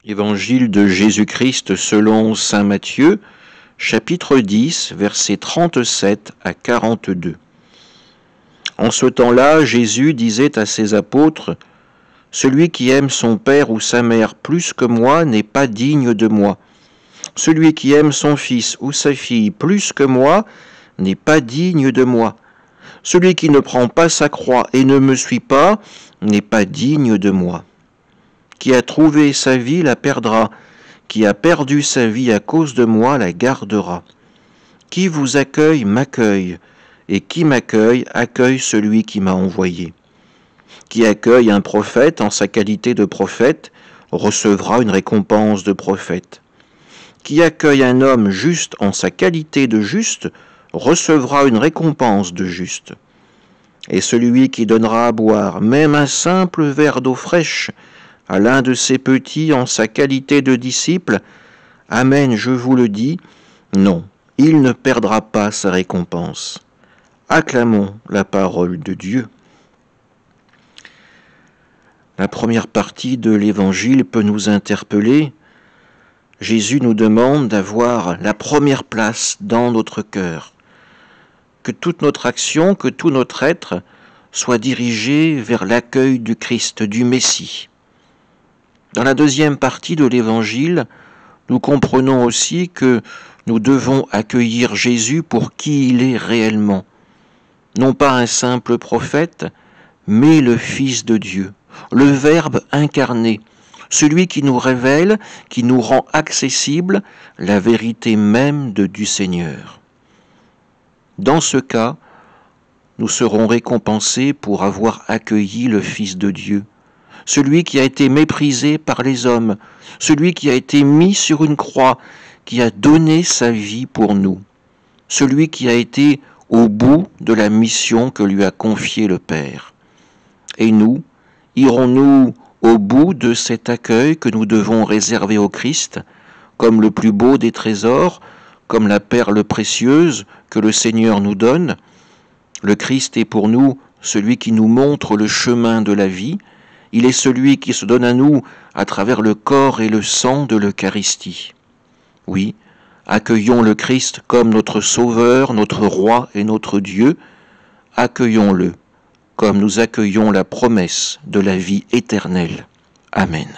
Évangile de Jésus-Christ selon saint Matthieu, chapitre 10, versets 37 à 42. En ce temps-là, Jésus disait à ses apôtres, « Celui qui aime son père ou sa mère plus que moi n'est pas digne de moi. Celui qui aime son fils ou sa fille plus que moi n'est pas digne de moi. Celui qui ne prend pas sa croix et ne me suit pas n'est pas digne de moi. Qui a trouvé sa vie la perdra, qui a perdu sa vie à cause de moi la gardera. Qui vous accueille m'accueille, et qui m'accueille accueille celui qui m'a envoyé. Qui accueille un prophète en sa qualité de prophète recevra une récompense de prophète. Qui accueille un homme juste en sa qualité de juste recevra une récompense de juste. Et celui qui donnera à boire même un simple verre d'eau fraîche à l'un de ses petits en sa qualité de disciple, amen, je vous le dis, non, il ne perdra pas sa récompense. Acclamons la parole de Dieu. La première partie de l'Évangile peut nous interpeller. Jésus nous demande d'avoir la première place dans notre cœur, que toute notre action, que tout notre être soit dirigé vers l'accueil du Christ, du Messie. Dans la deuxième partie de l'Évangile, nous comprenons aussi que nous devons accueillir Jésus pour qui il est réellement. Non pas un simple prophète, mais le Fils de Dieu, le Verbe incarné, celui qui nous révèle, qui nous rend accessible la vérité même du Seigneur. Dans ce cas, nous serons récompensés pour avoir accueilli le Fils de Dieu, celui qui a été méprisé par les hommes, celui qui a été mis sur une croix, qui a donné sa vie pour nous, celui qui a été au bout de la mission que lui a confiée le Père. Et nous, irons-nous au bout de cet accueil que nous devons réserver au Christ, comme le plus beau des trésors, comme la perle précieuse que le Seigneur nous donne? Le Christ est pour nous celui qui nous montre le chemin de la vie. Il est celui qui se donne à nous à travers le corps et le sang de l'Eucharistie. Oui, accueillons le Christ comme notre Sauveur, notre Roi et notre Dieu. Accueillons-le comme nous accueillons la promesse de la vie éternelle. Amen.